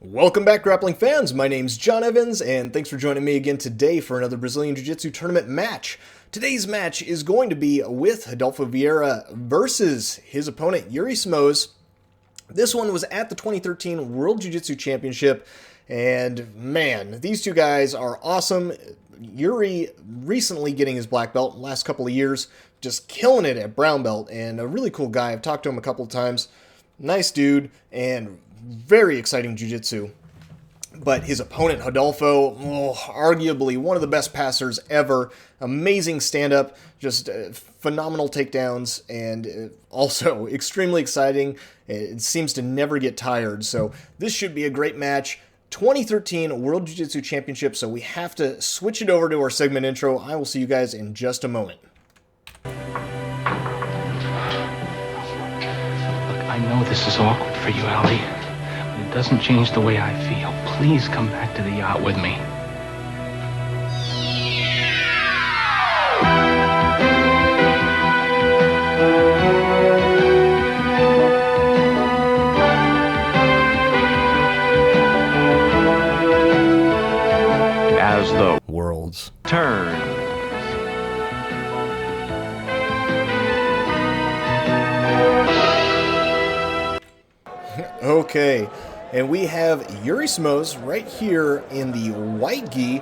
Welcome back, grappling fans. My name's John Evans, and thanks for joining me again today for another Brazilian Jiu-Jitsu tournament match. Today's match is going to be with Rodolfo Vieira versus his opponent, Yuri Simoes. This one was at the 2013 World Jiu-Jitsu Championship, and man, these two guys are awesome. Yuri recently getting his black belt in the last couple of years, just killing it at brown belt, and a really cool guy. I've talked to him a couple of times. Nice dude, and very exciting jiu-jitsu. But his opponent, Rodolfo, arguably one of the best passers ever. Amazing stand-up, just phenomenal takedowns, and also extremely exciting. It seems to never get tired, so this should be a great match. 2013 World Jiu-Jitsu Championship, so we have to switch it over to our segment intro. I will see you guys in just a moment. I know this is awkward for you, Ali, but it doesn't change the way I feel. Please come back to the yacht with me. As the Worlds turn. Okay, and we have Yuri Simoes right here in the white gi.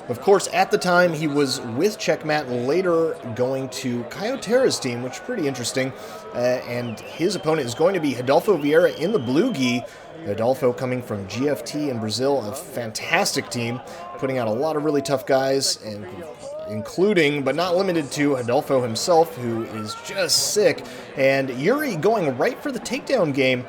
Of course, at the time, he was with Checkmat, later going to Coyoteira's team, which is pretty interesting. And his opponent is going to be Rodolfo Vieira in the blue gi. Rodolfo coming from GFT in Brazil, a fantastic team, putting out a lot of really tough guys, and including, but not limited to, Rodolfo himself, who is just sick. And Yuri going right for the takedown game.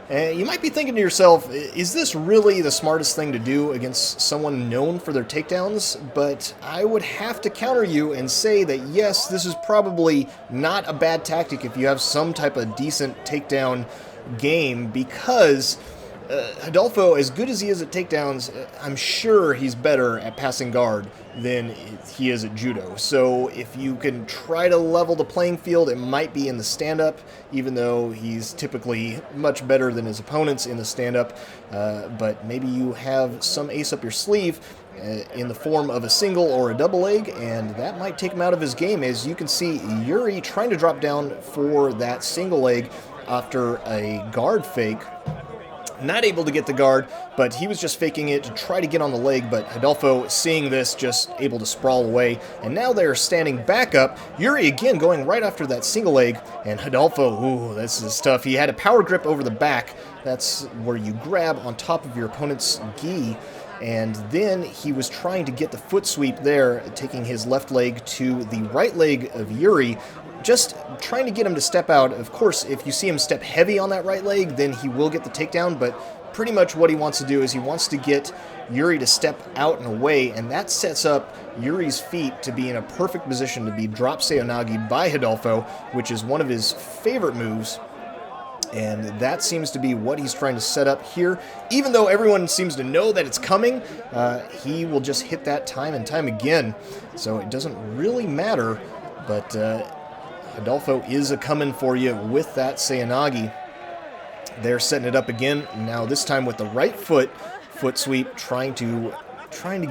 You might be thinking to yourself, is this really the smartest thing to do against someone known for their takedowns? But I would have to counter you and say that yes, this is probably not a bad tactic if you have some type of decent takedown game, because Rodolfo, as good as he is at takedowns, I'm sure he's better at passing guard than he is at judo. So if you can try to level the playing field, it might be in the stand-up, even though he's typically much better than his opponents in the stand-up. But maybe you have some ace up your sleeve in the form of a single or a double leg, and that might take him out of his game. As you can see, Yuri trying to drop down for that single leg after a guard fake. Not able to get the guard, but he was just faking it to try to get on the leg, but Rodolfo, seeing this, just able to sprawl away, and now they're standing back up. Yuri again going right after that single leg, and Rodolfo, ooh, this is tough. He had a power grip over the back. That's where you grab on top of your opponent's gi, and then he was trying to get the foot sweep there, taking his left leg to the right leg of Yuri, just trying to get him to step out. Of course, if you see him step heavy on that right leg, then he will get the takedown, but pretty much what he wants to do is he wants to get Yuri to step out and away, and that sets up Yuri's feet to be in a perfect position to be drop seonagi by Rodolfo, which is one of his favorite moves. And that seems to be what he's trying to set up here. Even though everyone seems to know that it's coming, he will just hit that time and time again. So it doesn't really matter, but Rodolfo is a-coming for you with that seonagi. They're setting it up again, now this time with the right foot sweep, trying to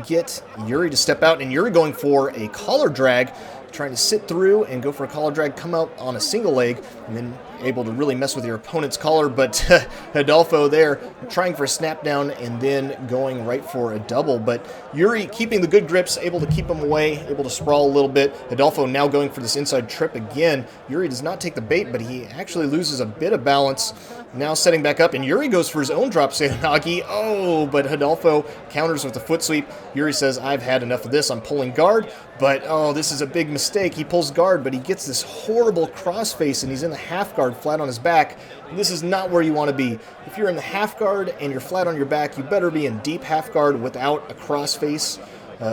get Yuri to step out, and Yuri going for a collar drag, trying to sit through and go for a collar drag, come out on a single leg, and then able to really mess with your opponent's collar, but Rodolfo there trying for a snap down and then going right for a double, but Yuri keeping the good grips, able to keep him away, able to sprawl a little bit. Rodolfo now going for this inside trip again. Yuri does not take the bait, but he actually loses a bit of balance. Now setting back up, and Yuri goes for his own drop seonagi. Oh, but Rodolfo counters with a foot sweep. Yuri says, I've had enough of this, I'm pulling guard, but oh, this is a big mistake. He pulls guard, but he gets this horrible crossface, and he's in the half guard flat on his back. This is not where you want to be. If you're in the half guard and you're flat on your back, you better be in deep half guard without a crossface,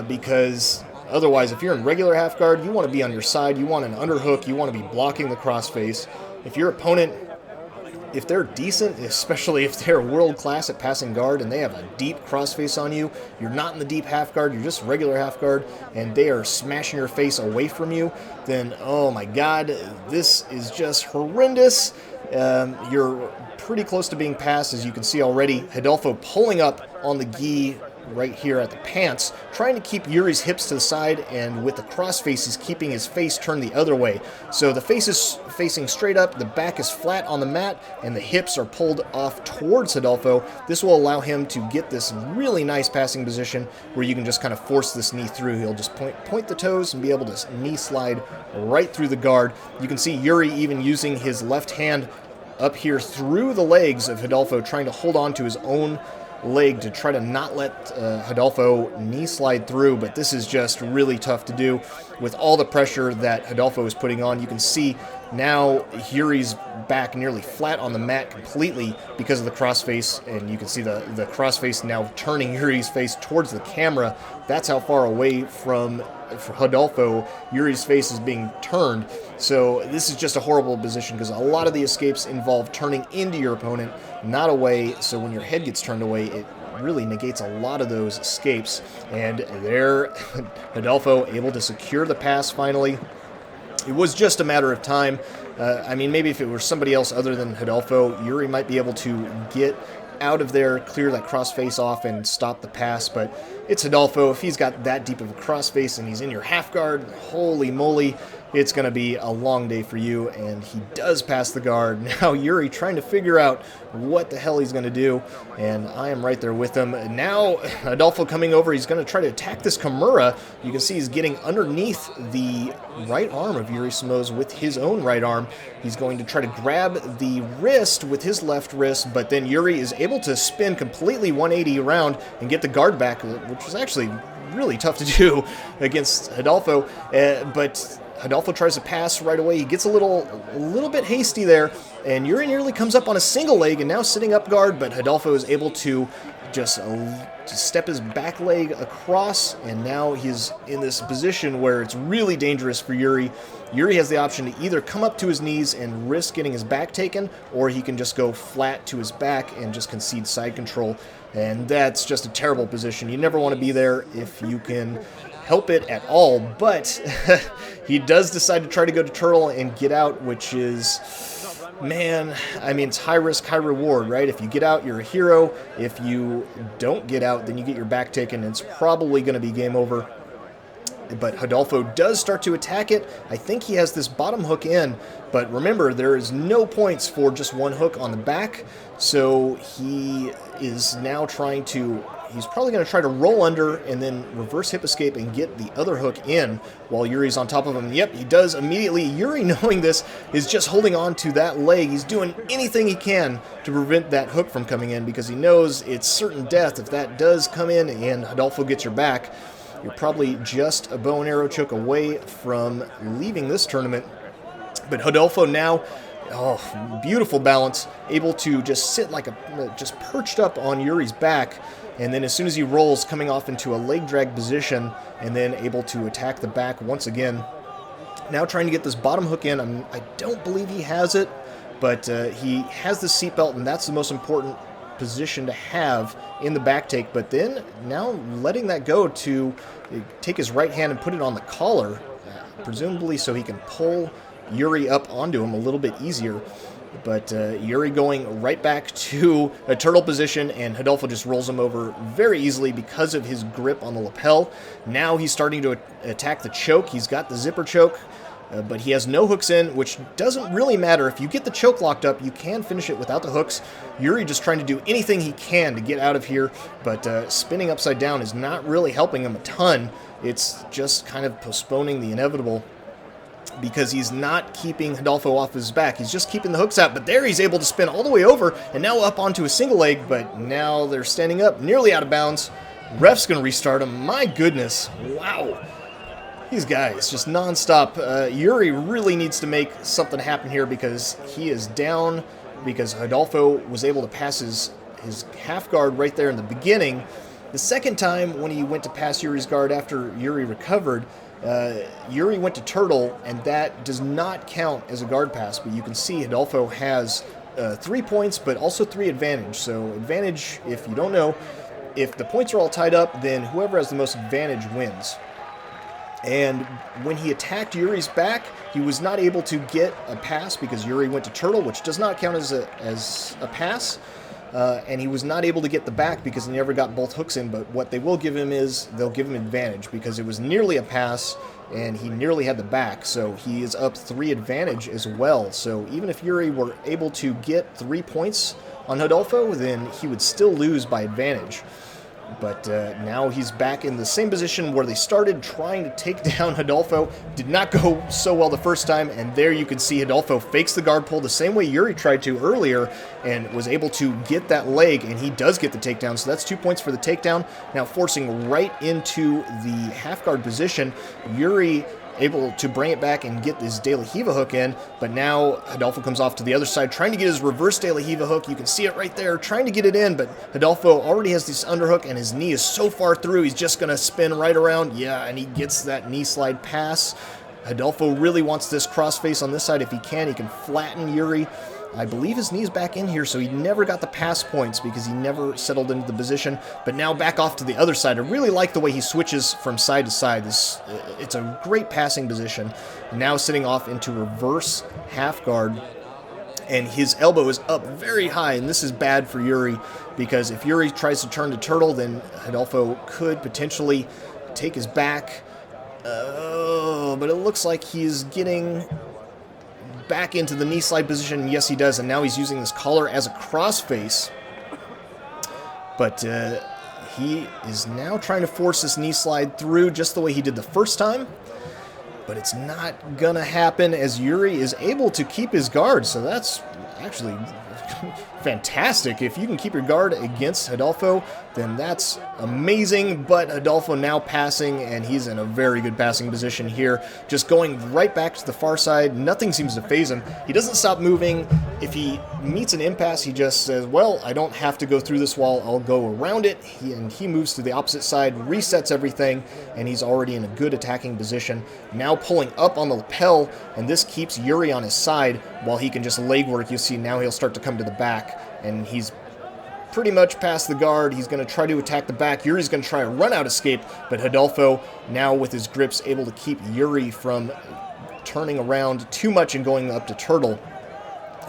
because otherwise, if you're in regular half guard, you want to be on your side, you want an underhook, you want to be blocking the crossface. If your opponent if they're decent, especially if they're world-class at passing guard and they have a deep crossface on you, you're not in the deep half guard, you're just regular half guard, and they are smashing your face away from you, then, oh my god, this is just horrendous. You're pretty close to being passed, as you can see already. Rodolfo pulling up on the gi right here at the pants, trying to keep Yuri's hips to the side, and with the crossface, he's keeping his face turned the other way. So the face is facing straight up, the back is flat on the mat, and the hips are pulled off towards Rodolfo. This will allow him to get this really nice passing position where you can just kind of force this knee through. He'll just point the toes and be able to knee slide right through the guard. You can see Yuri even using his left hand up here through the legs of Rodolfo, trying to hold on to his own leg to try to not let Rodolfo knee slide through, but this is just really tough to do with all the pressure that Rodolfo is putting on. You can see now Yuri's back nearly flat on the mat completely because of the crossface, and you can see the crossface now turning Yuri's face towards the camera. That's how far away from Rodolfo Yuri's face is being turned. So this is just a horrible position because a lot of the escapes involve turning into your opponent, not away. So when your head gets turned away, it really negates a lot of those escapes. And there, Rodolfo able to secure the pass finally. It was just a matter of time. I mean, maybe if it were somebody else other than Rodolfo, Yuri might be able to get out of there, clear that crossface off, and stop the pass, but it's Rodolfo. If he's got that deep of a crossface and he's in your half guard, holy moly, it's going to be a long day for you, and he does pass the guard. Now Yuri trying to figure out what the hell he's going to do, and I am right there with him. Now Rodolfo coming over, he's going to try to attack this Kimura. You can see he's getting underneath the right arm of Yuri Simoes with his own right arm. He's going to try to grab the wrist with his left wrist, but then Yuri is able to spin completely 180 around and get the guard back, which was actually really tough to do against Rodolfo, but Rodolfo tries to pass right away. He gets a little bit hasty there, and Yuri nearly comes up on a single leg and now sitting up guard, but Rodolfo is able to just step his back leg across, and now he's in this position where it's really dangerous for Yuri. Yuri has the option to either come up to his knees and risk getting his back taken, or he can just go flat to his back and just concede side control, and that's just a terrible position. You never want to be there if you can help it at all, but he does decide to try to go to turtle and get out, which is, man, I mean, it's high risk, high reward, right? If you get out, you're a hero. If you don't get out, then you get your back taken, and it's probably going to be game over. But Rodolfo does start to attack it. I think he has this bottom hook in, but remember, there is no points for just one hook on the back, so he is now trying to, he's probably going to try to roll under and then reverse hip escape and get the other hook in while Yuri's on top of him. Yep, he does immediately. Yuri, knowing this, is just holding on to that leg. He's doing anything he can to prevent that hook from coming in because he knows it's certain death if that does come in and Rodolfo gets your back. You're probably just a bow and arrow choke away from leaving this tournament. But Rodolfo now, oh, beautiful balance, able to just sit like just perched up on Yuri's back, and then as soon as he rolls, coming off into a leg drag position, and then able to attack the back once again. Now trying to get this bottom hook in. I don't believe he has it, but he has the seatbelt, and that's the most important position to have in the back take. But then now letting that go to take his right hand and put it on the collar, presumably so he can pull Yuri up onto him a little bit easier. But Yuri going right back to a turtle position, and Rodolfo just rolls him over very easily because of his grip on the lapel. Now he's starting to attack the choke. He's got the zipper choke, but he has no hooks in, which doesn't really matter. If you get the choke locked up, you can finish it without the hooks. Yuri just trying to do anything he can to get out of here, but spinning upside down is not really helping him a ton. It's just kind of postponing the inevitable, because he's not keeping Rodolfo off his back. He's just keeping the hooks out, but there he's able to spin all the way over and now up onto a single leg, but now they're standing up, nearly out of bounds. Ref's going to restart him. My goodness. Wow. These guys just nonstop. Yuri really needs to make something happen here because he is down, because Rodolfo was able to pass his half guard right there in the beginning. The second time when he went to pass Yuri's guard after Yuri recovered, Yuri went to turtle, and that does not count as a guard pass, but you can see Rodolfo has 3 points, but also 3 advantage. So advantage, if you don't know, if the points are all tied up, then whoever has the most advantage wins. And when he attacked Yuri's back, he was not able to get a pass because Yuri went to turtle, which does not count as a pass. And he was not able to get the back because he never got both hooks in. But what they will give him is they'll give him advantage because it was nearly a pass and he nearly had the back. So he is up 3 advantage as well. So even if Yuri were able to get 3 points on Rodolfo, then he would still lose by advantage. But now he's back in the same position where they started, trying to take down Rodolfo. Did not go so well the first time, and there you can see Rodolfo fakes the guard pull the same way Yuri tried to earlier and was able to get that leg, and he does get the takedown, so that's 2 points for the takedown. Now forcing right into the half guard position, Yuri able to bring it back and get this De La Riva hook in, but now Rodolfo comes off to the other side, trying to get his reverse De La Riva hook. You can see it right there, trying to get it in, but Rodolfo already has this underhook, and his knee is so far through, he's just going to spin right around. Yeah, and he gets that knee slide pass. Rodolfo really wants this crossface on this side if he can. He can flatten Yuri. I believe his knee's back in here, so he never got the pass points because he never settled into the position. But now back off to the other side. I really like the way he switches from side to side. It's a great passing position. Now sitting off into reverse half guard, and his elbow is up very high, and this is bad for Yuri because if Yuri tries to turn to turtle, then Rodolfo could potentially take his back. But it looks like he's getting back into the knee slide position. Yes, he does, and now he's using this collar as a crossface. But he is now trying to force this knee slide through just the way he did the first time. But it's not gonna happen as Yuri is able to keep his guard, so that's actually fantastic. If you can keep your guard against Rodolfo, then that's amazing. But Rodolfo now passing, and he's in a very good passing position here. Just going right back to the far side. Nothing seems to faze him. He doesn't stop moving. If he meets an impasse, he just says, well, I don't have to go through this wall. I'll go around it. He moves to the opposite side, resets everything, and he's already in a good attacking position. Now pulling up on the lapel, and this keeps Yuri on his side while he can just leg work. You see now he'll start to come to the back, and he's pretty much past the guard. He's going to try to attack the back. Yuri's going to try a run-out escape, but Rodolfo, now with his grips, able to keep Yuri from turning around too much and going up to turtle.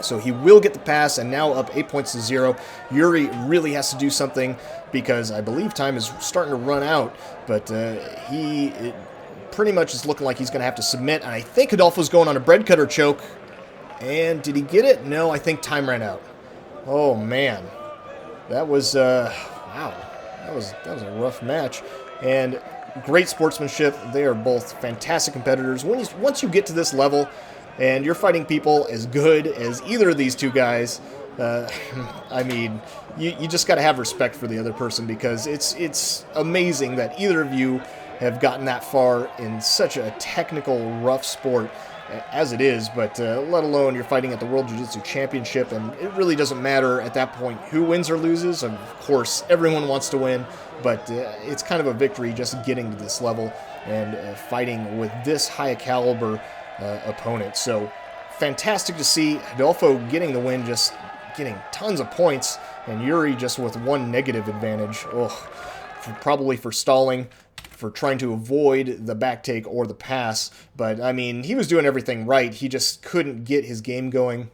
So he will get the pass, and now up 8 points to 0. Yuri really has to do something because I believe time is starting to run out, but it pretty much is looking like he's going to have to submit, and I think Rodolfo's going on a bread cutter choke. And did he get it? No, I think time ran out. Oh, man. That was, wow. That was a rough match. And great sportsmanship. They are both fantastic competitors. Once you get to this level and you're fighting people as good as either of these two guys, I mean, you just got to have respect for the other person because it's amazing that either of you have gotten that far in such a technical, rough sport as it is, but let alone you're fighting at the World Jiu-Jitsu Championship, and it really doesn't matter at that point who wins or loses. Of course, everyone wants to win, but it's kind of a victory just getting to this level and fighting with this high caliber opponent. So fantastic to see Rodolfo getting the win, just getting tons of points, and Yuri just with one negative advantage. Probably for stalling, for trying to avoid the back take or the pass. But, I mean, he was doing everything right. He just couldn't get his game going.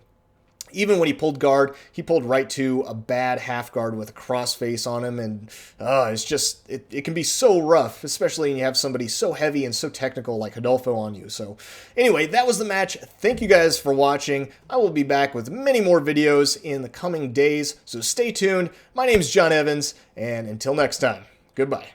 Even when he pulled guard, he pulled right to a bad half guard with a crossface on him. And it's just, it can be so rough, especially when you have somebody so heavy and so technical like Rodolfo on you. So, anyway, that was the match. Thank you guys for watching. I will be back with many more videos in the coming days. So stay tuned. My name's John Evans, and until next time, goodbye.